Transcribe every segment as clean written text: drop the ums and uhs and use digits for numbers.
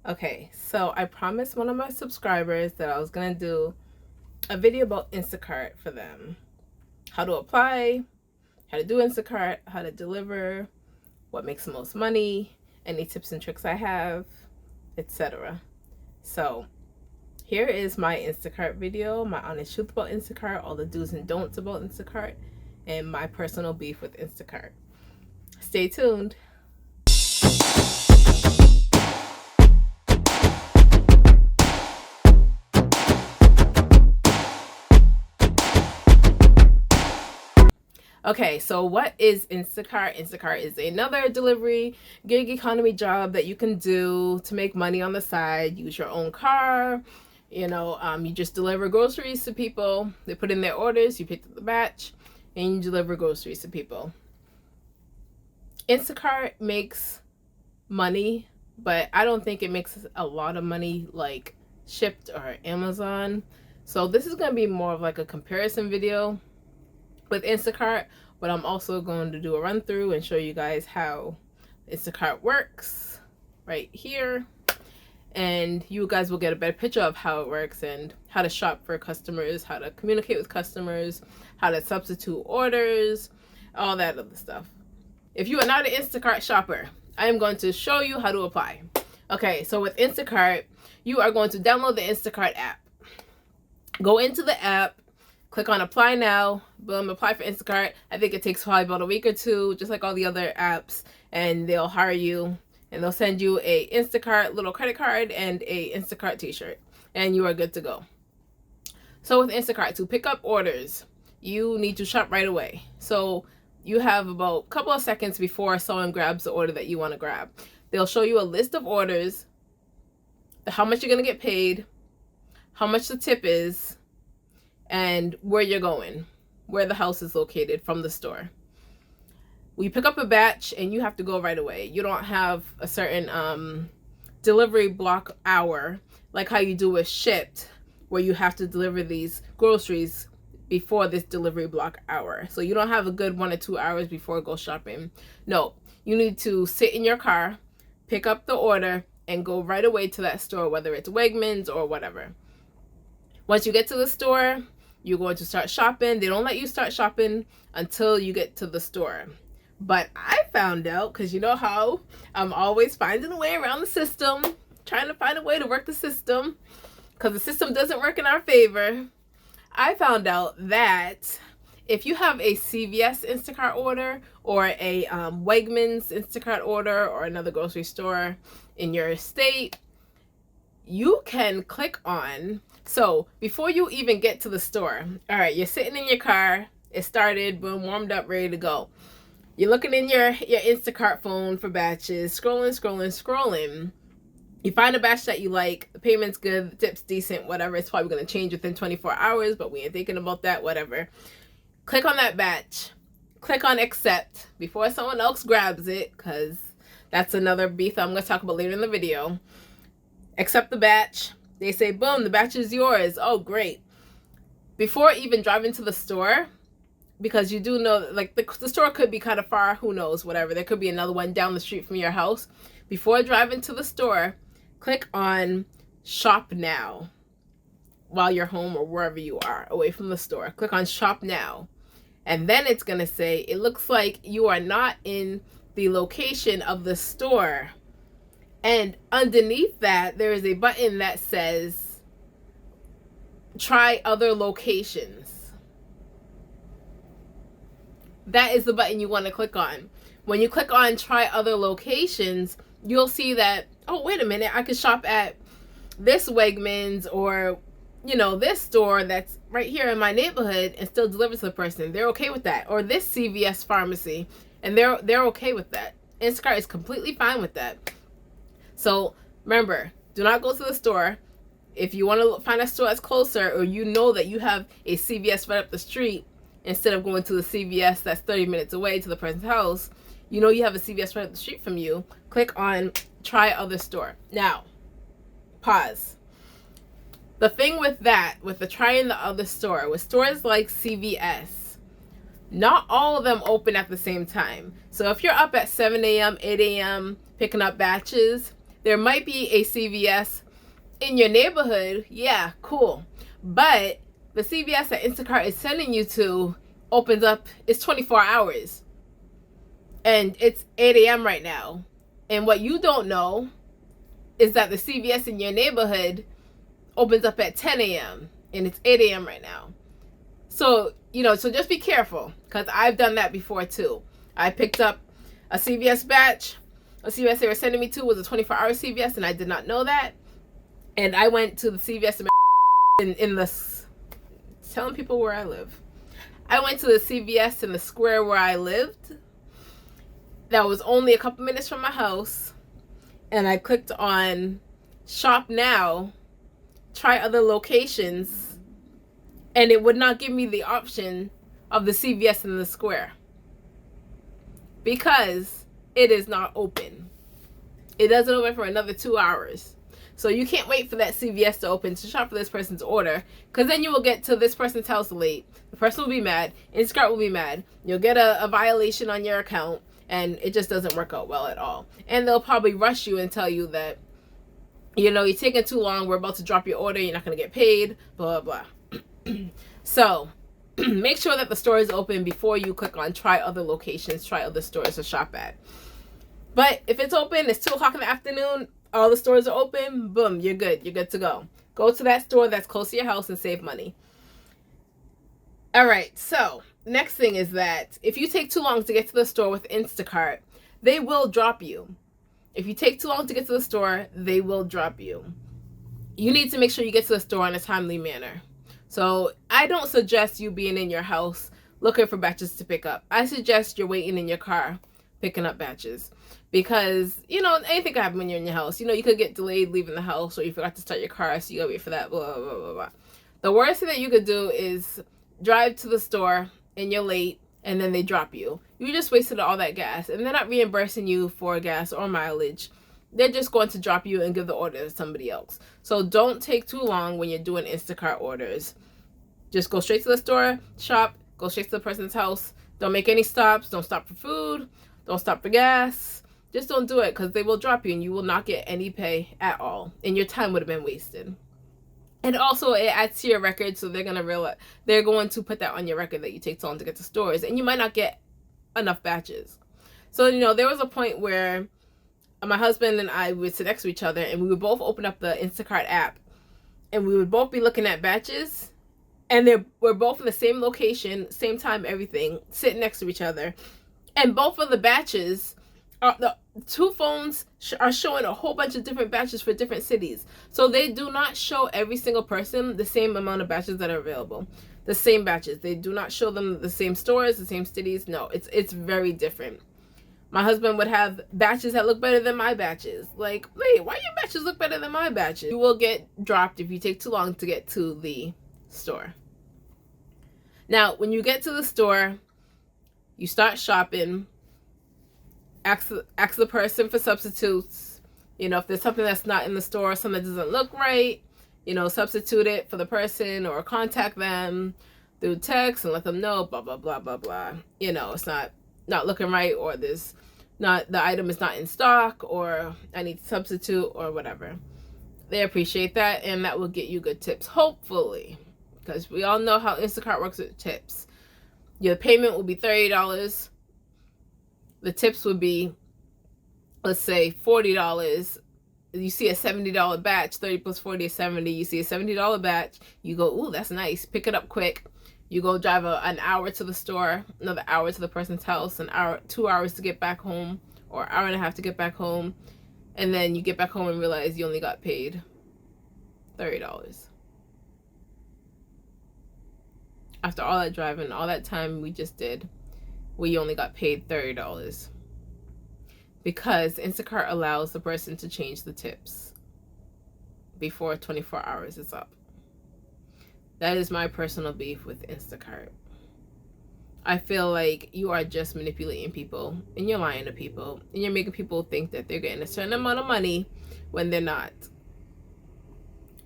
Okay, so I promised one of my subscribers that I was gonna do a video about Instacart for them. How to apply, how to do Instacart, how to deliver, what makes the most money, any tips and tricks I have, etc. So here is my Instacart video, my honest truth about Instacart, all the do's and don'ts about Instacart, and my personal beef with Instacart. Stay tuned. Okay, so what is Instacart? Instacart is another delivery gig economy job that you can do to make money on the side. Use your own car. You just deliver groceries to people. They put in their orders, you pick up the batch, and you deliver groceries to people. Instacart makes money, but I don't think it makes a lot of money like Shipt or Amazon. So this is going to be more of like a comparison video with Instacart, but I'm also going to do a run through and show you guys how Instacart works right here, and you guys will get a better picture of how it works and how to shop for customers, how to communicate with customers, how to substitute orders, all that other stuff. If you are not an Instacart shopper, I am going to show you how to apply. Okay, so with Instacart, you are going to download the Instacart app. Go into the app, click on apply now, boom, apply for Instacart. I think it takes probably about a week or two, just like all the other apps, and they'll hire you and they'll send you a Instacart little credit card and a Instacart t-shirt, and you are good to go. So with Instacart, to pick up orders, you need to shop right away. So you have about a couple of seconds before someone grabs the order that you want to grab. They'll show you a list of orders, how much you're going to get paid, how much the tip is, and where you're going, where the house is located from the store. We pick up a batch and you have to go right away. You don't have a certain delivery block hour like how you do with Shipt, where you have to deliver these groceries before this delivery block hour. So you don't have a good 1 or 2 hours before go shopping. No, you need to sit in your car, pick up the order, and go right away to that store, whether it's Wegmans or whatever. Once you get to the store, you're going to start shopping. They don't let you start shopping until you get to the store. But I found out, because you know how I'm always finding a way around the system, trying to find a way to work the system, because the system doesn't work in our favor. I found out that if you have a CVS Instacart order or a Wegmans Instacart order or another grocery store in your state, you can click on, so before you even get to the store, all right, you're sitting in your car, it started, boom, warmed up, ready to go. You're looking in your Instacart phone for batches, scrolling. You find a batch that you like, the payment's good, the tip's decent, whatever. It's probably going to change within 24 hours, but we ain't thinking about that, whatever. Click on that batch. Click on accept before someone else grabs it, because that's another beef I'm going to talk about later in the video. Accept the batch. They say, boom, the batch is yours. Oh, great. Before even driving to the store, because you do know, like, the store could be kind of far, who knows, whatever. There could be another one down the street from your house. Before driving to the store, click on shop now while you're home or wherever you are away from the store. Click on shop now. And then it's going to say, it looks like you are not in the location of the store. And underneath that, there is a button that says try other locations. That is the button you want to click on. When you click on try other locations, you'll see that, oh, wait a minute, I could shop at this Wegmans or, this store that's right here in my neighborhood and still deliver to the person. They're okay with that. Or this CVS pharmacy, and they're okay with that. Instacart is completely fine with that. So remember, do not go to the store. If you want to find a store that's closer, or you know that you have a CVS right up the street, instead of going to the CVS that's 30 minutes away to the person's house, you have a CVS right up the street from you, click on try other store. Now, pause. The thing with that, with the trying the other store, with stores like CVS, not all of them open at the same time. So if you're up at 7 a.m., 8 a.m. picking up batches, There might be a CVS in your neighborhood. Yeah, cool. But the CVS that Instacart is sending you to opens up, it's 24 hours. And it's 8 a.m. right now. And what you don't know is that the CVS in your neighborhood opens up at 10 a.m. and it's 8 a.m. right now. So, so just be careful, because I've done that before too. I picked up a CVS batch. A CVS they were sending me to was a 24-hour CVS, and I did not know that. And I went to the CVS in the, telling people where I live. I went to the CVS in the square where I lived. That was only a couple minutes from my house. And I clicked on Shop Now, try other locations, and it would not give me the option of the CVS in the square because it is not open. It doesn't open for another 2 hours. So you can't wait for that CVS to open to shop for this person's order, because then you will get to this person's house late. The person will be mad. Instacart will be mad. You'll get a violation on your account, and it just doesn't work out well at all. And they'll probably rush you and tell you that, you're taking too long. We're about to drop your order. You're not going to get paid, blah, blah, blah. So make sure that the store is open before you click on try other locations, try other stores to shop at. But if it's open, it's 2 o'clock in the afternoon, all the stores are open, boom, you're good. You're good to go. Go to that store that's close to your house and save money. All right, so next thing is that if you take too long to get to the store with Instacart, they will drop you. If you take too long to get to the store, they will drop you. You need to make sure you get to the store in a timely manner. So I don't suggest you being in your house looking for batches to pick up. I suggest you're waiting in your car picking up batches, because anything can happen when you're in your house. You could get delayed leaving the house, or you forgot to start your car, so you gotta wait for that, blah, blah, blah, blah. The worst thing that you could do is drive to the store and you're late, and then they drop you. You just wasted all that gas, and they're not reimbursing you for gas or mileage. They're just going to drop you and give the order to somebody else. So don't take too long when you're doing Instacart orders. Just go straight to the store, shop, go straight to the person's house. Don't make any stops. Don't stop for food. Don't stop for gas. Just don't do it, because they will drop you and you will not get any pay at all. And your time would have been wasted. And also it adds to your record, so they're going to put that on your record that you take so long to get to stores, and you might not get enough batches. So, there was a point where my husband and I would sit next to each other, and we would both open up the Instacart app, and we would both be looking at batches, and we're both in the same location, same time, everything, sitting next to each other, and both of the batches, the 2 phones are showing a whole bunch of different batches for different cities. So they do not show every single person the same amount of batches that are available. The same batches. They do not show them the same stores, the same cities. No, it's very different. My husband would have batches that look better than my batches. Like, wait, why your batches look better than my batches? You will get dropped if you take too long to get to the store. Now, when you get to the store, you start shopping. Ask the person for substitutes. If there's something that's not in the store, something that doesn't look right, substitute it for the person, or contact them through text and let them know, blah, blah, blah, blah, blah. It's not looking right, or the item is not in stock, or I need to substitute, or whatever. They appreciate that, and that will get you good tips, hopefully, because we all know how Instacart works with tips. Your payment will be $30. The tips would be, let's say, $40. You see a $70 batch, 30 plus 40 is 70. You see a $70 batch, you go, ooh, that's nice. Pick it up quick. You go drive an hour to the store, another hour to the person's house, 2 hours to get back home, or hour and a half to get back home. And then you get back home and realize you only got paid $30. After all that driving, all that time we just did, we only got paid $30. Because Instacart allows the person to change the tips before 24 hours is up. That is my personal beef with Instacart. I feel like you are just manipulating people, and you're lying to people, and you're making people think that they're getting a certain amount of money when they're not.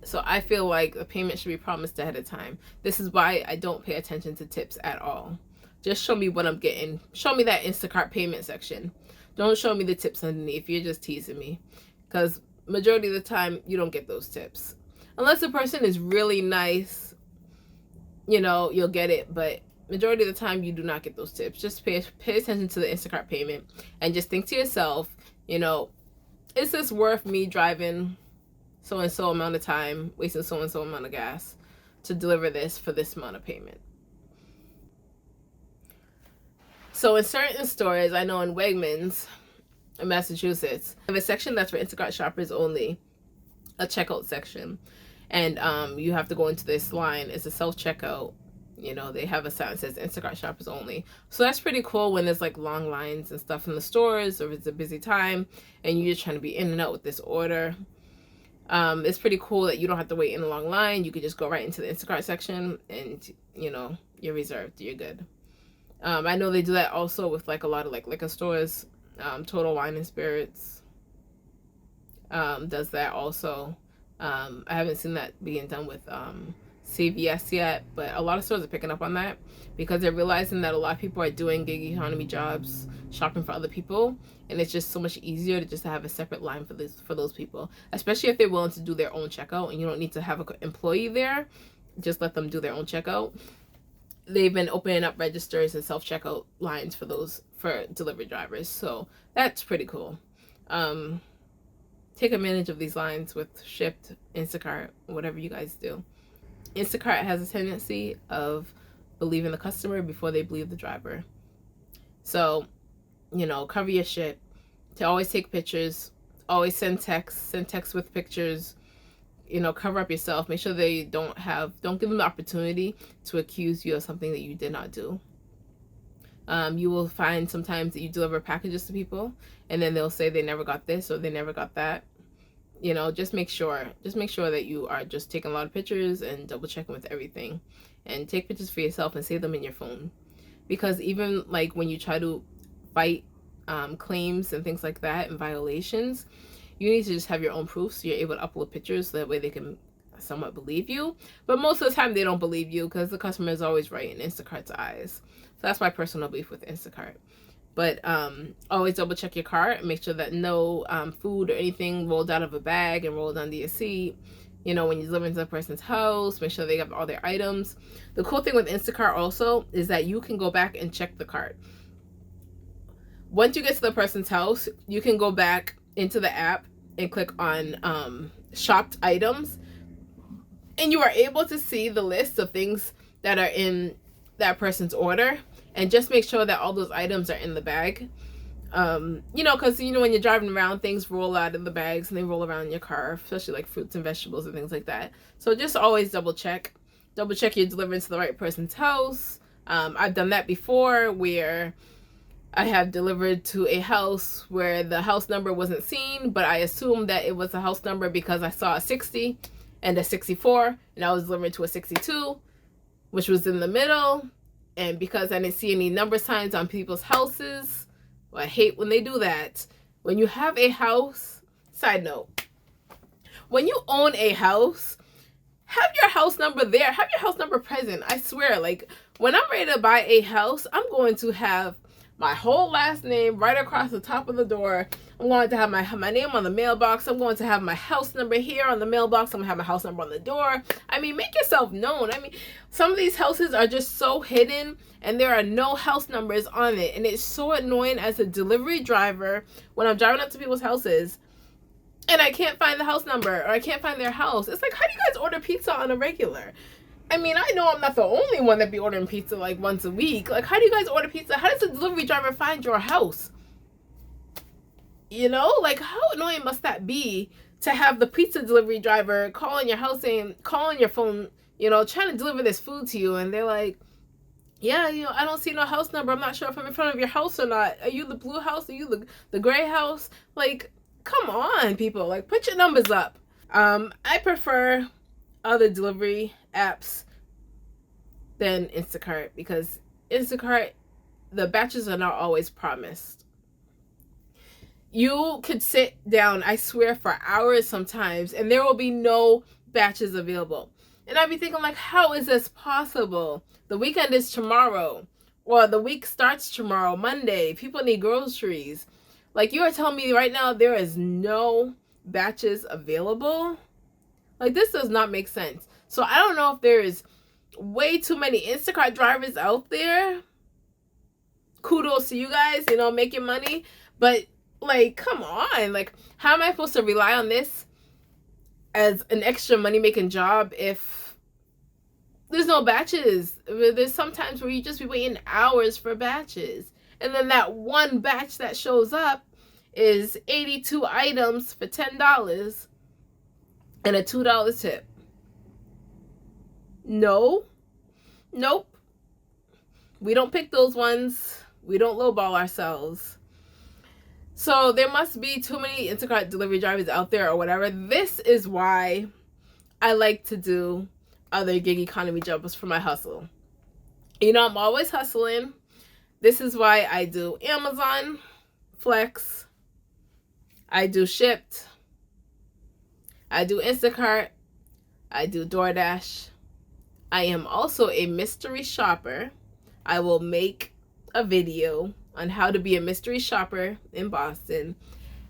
So I feel like the payment should be promised ahead of time. This is why I don't pay attention to tips at all. Just show me what I'm getting. Show me that Instacart payment section. Don't show me the tips underneath. You're just teasing me. Because majority of the time you don't get those tips. Unless the person is really nice, you'll get it, but majority of the time you do not get those tips. Just pay attention to the Instacart payment and just think to yourself, is this worth me driving so and so amount of time, wasting so and so amount of gas to deliver this for this amount of payment? So in certain stores, I know in Wegmans in Massachusetts, they have a section that's for Instacart shoppers only, a checkout section. And you have to go into this line. It's a self-checkout. They have a sign that says Instacart shoppers only. So that's pretty cool when there's like long lines and stuff in the stores, or it's a busy time and you're just trying to be in and out with this order. It's pretty cool that you don't have to wait in a long line. You could just go right into the Instacart section and, you're reserved. You're good. I know they do that also with like a lot of like liquor stores. Total Wine and Spirits does that also. I haven't seen that being done with CVS yet, but a lot of stores are picking up on that because they're realizing that a lot of people are doing gig economy jobs, shopping for other people, and it's just so much easier to just have a separate line for those people, especially if they're willing to do their own checkout and you don't need to have an employee there. Just let them do their own checkout. They've been opening up registers and self-checkout lines for delivery drivers, so that's pretty cool. Take advantage of these lines with Shipt, Instacart, whatever you guys do. Instacart has a tendency of believing the customer before they believe the driver. So, cover your shit. To always take pictures, always send text with pictures. Cover up yourself. Make sure they don't give them the opportunity to accuse you of something that you did not do. You will find sometimes that you deliver packages to people and then they'll say they never got this or they never got that. Just make sure that you are just taking a lot of pictures and double checking with everything, and take pictures for yourself and save them in your phone, because even like when you try to fight claims and things like that and violations, you need to just have your own proof so you're able to upload pictures so that way they can somewhat believe you. But most of the time they don't believe you because the customer is always right in Instacart's eyes. So that's my personal beef with Instacart. But always double check your cart and make sure that no food or anything rolled out of a bag and rolled under your seat. When you deliver into the person's house, make sure they have all their items. The cool thing with Instacart also is that you can go back and check the cart. Once you get to the person's house, you can go back into the app and click on shopped items, and you are able to see the list of things that are in that person's order, and just make sure that all those items are in the bag. Because when you're driving around, things roll out of the bags and they roll around in your car, especially like fruits and vegetables and things like that. So just always double check you're delivering to the right person's house. I've done that before where I have delivered to a house where the house number wasn't seen, but I assumed that it was a house number because I saw a 60 and a 64, and I was delivering to a 62, which was in the middle. And because I didn't see any number signs on people's houses, well, I hate when they do that. When you have a house, side note, when you own a house, have your house number there. Have your house number present. I swear, like, when I'm ready to buy a house, I'm going to have my whole last name right across the top of the door. I'm going to have my name on the mailbox. I'm going to have my house number here on the mailbox. I'm going to have my house number on the door. I mean, make yourself known. I mean, some of these houses are just so hidden and there are no house numbers on it. And it's so annoying as a delivery driver when I'm driving up to people's houses and I can't find the house number or I can't find their house. It's like, how do you guys order pizza on a regular? I mean, I know I'm not the only one that be ordering pizza like once a week. Like, how do you guys order pizza? How does the delivery driver find your house? Like, how annoying must that be to have the pizza delivery driver calling your house and calling your phone, trying to deliver this food to you. And they're like, yeah, I don't see no house number. I'm not sure if I'm in front of your house or not. Are you the blue house? Are you the gray house? Like, come on, people. Like, put your numbers up. I prefer other delivery apps than Instacart because Instacart, the batches are not always promised. You could sit down, I swear, for hours sometimes and there will be no batches available. And I'd be thinking, like, how is this possible? The weekend is tomorrow, or the week starts tomorrow, Monday. People need groceries. Like, you are telling me right now there is no batches available. Like, this does not make sense. So I don't know if there is way too many Instacart drivers out there. Kudos to you guys, you know, making money. But, like, come on. Like, how am I supposed to rely on this as an extra money-making job if there's no batches? There's sometimes where you just be waiting hours for batches. And then that one batch that shows up is 82 items for $10 and a $2 tip. No. Nope. We don't pick those ones. We don't lowball ourselves. So there must be too many Instacart delivery drivers out there or whatever. This is why I like to do other gig economy jobs for my hustle. You know, I'm always hustling. This is why I do Amazon, Flex, I do Shipt, I do Instacart, I do DoorDash. I am also a mystery shopper. I will make a video on how to be a mystery shopper in Boston.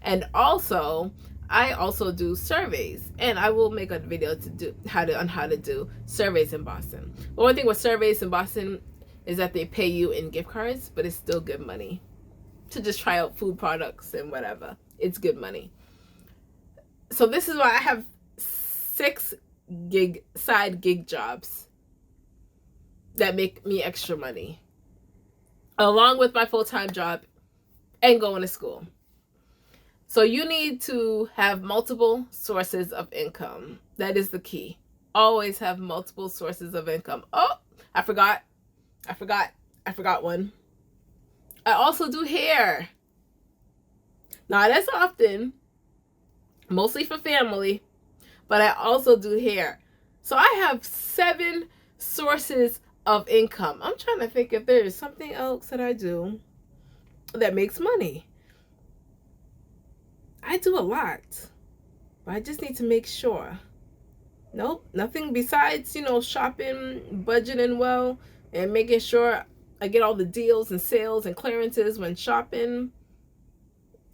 And also, I also do surveys, and I will make a video to do on how to do surveys in Boston. The only thing with surveys in Boston is that they pay you in gift cards, but it's still good money to just try out food products and whatever. It's good money. So this is why I have 6 side gig jobs that make me extra money, along with my full-time job and going to school. So you need to have multiple sources of income. That is the key. Always have multiple sources of income. Oh, I forgot one. I also do hair. Not as often, mostly for family, but I also do hair. So I have 7 sources of income. I'm trying to think if there is something else that I do that makes money. I do a lot, but I just need to make sure. Nope, nothing besides, you know, shopping, budgeting well, and making sure I get all the deals and sales and clearances when shopping.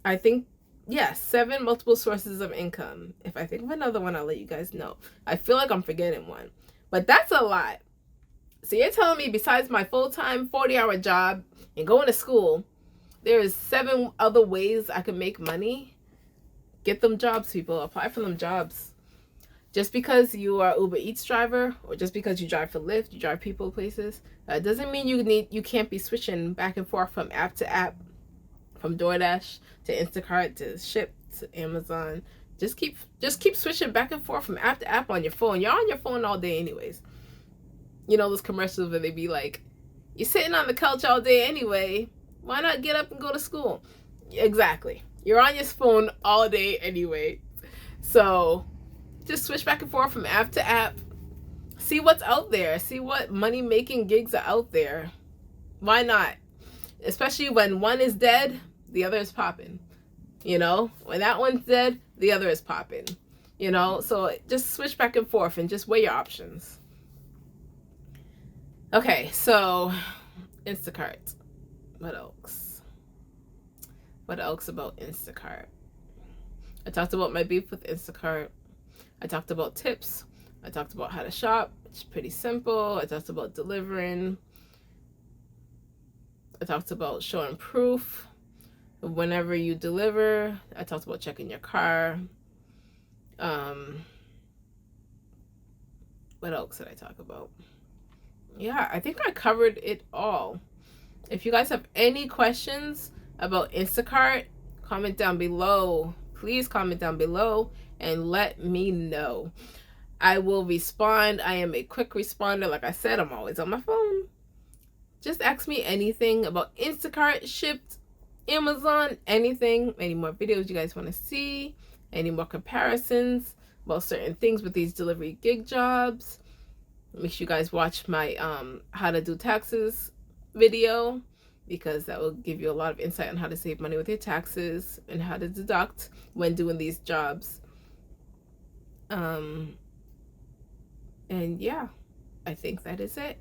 I think, yes, 7 multiple sources of income. If I think of another one, I'll let you guys know. I feel like I'm forgetting one, but that's a lot. So you're telling me besides my full-time 40-hour job and going to school, there is 7 other ways I can make money? Get them jobs, people. Apply for them jobs. Just because you are Uber Eats driver, or just because you drive for Lyft, you drive people places, doesn't mean you can't be switching back and forth from app to app, from DoorDash to Instacart to Shipt to Amazon. Just keep switching back and forth from app to app on your phone. You're on your phone all day anyways. You know those commercials where they be like, you're sitting on the couch all day anyway, why not get up and go to school? Exactly. You're on your phone all day anyway. So just switch back and forth from app to app. See what's out there. See what money-making gigs are out there. Why not? Especially when one is dead, the other is popping. You know, when that one's dead, the other is popping. You know, so just switch back and forth and just weigh your options. Okay, so Instacart. What else? What else about Instacart? I talked about my beef with Instacart. I talked about tips. I talked about how to shop. It's pretty simple. I talked about delivering. I talked about showing proof whenever you deliver. I talked about checking your car. What else did I talk about? Yeah, I think I covered it all. If you guys have any questions about Instacart, comment down below. Please comment down below and let me know. I will respond. I am a quick responder. Like I said, I'm always on my phone. Just ask me anything about Instacart, Shipt, Amazon, anything. Any more videos you guys want to see. Any more comparisons about certain things with these delivery gig jobs. Make sure you guys watch my how to do taxes video, because that will give you a lot of insight on how to save money with your taxes and how to deduct when doing these jobs. And yeah, I think that is it.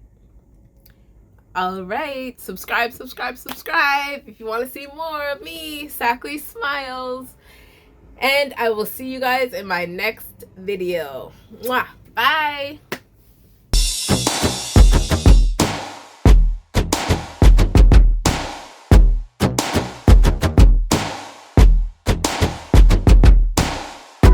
All right, subscribe if you want to see more of me, Sakle Smiles. And I will see you guys in my next video. Mwah. Bye.